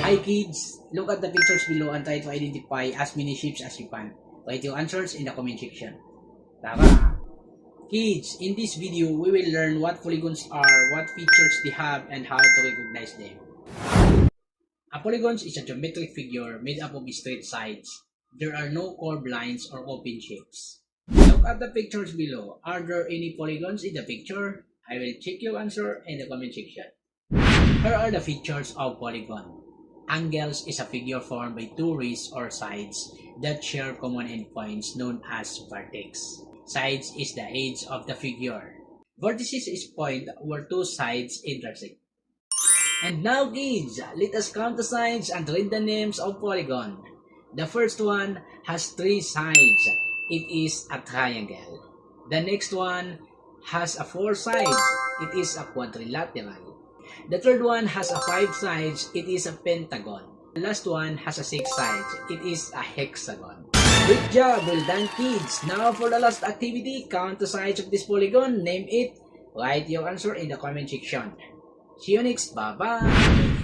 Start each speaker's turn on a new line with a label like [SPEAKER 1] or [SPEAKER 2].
[SPEAKER 1] Hi kids, look at the pictures below and try to identify as many shapes as you can. Write your answers in the comment section. Tara! Kids, in this video, we will learn what polygons are, what features they have, and how to recognize them. A polygon is a geometric figure made up of straight sides. There are no curved lines or open shapes. Look at the pictures below. Are there any polygons in the picture? I will check your answer in the comment section. Here are the features of polygon. Angles is a figure formed by two rays or sides that share common endpoints known as vertex. Sides is the edge of the figure. Vertices is point where two sides intersect. And now kids, let us count the sides and read the names of polygon. The first one has three sides. It is a triangle. The next one has a four sides. It is a quadrilateral. The third one has a five sides. It is a pentagon. The last one has a six sides. It is a hexagon. Good job! Well done kids! Now for the last activity, count the sides of this polygon, name it, write your answer in the comment section. See you next, bye-bye!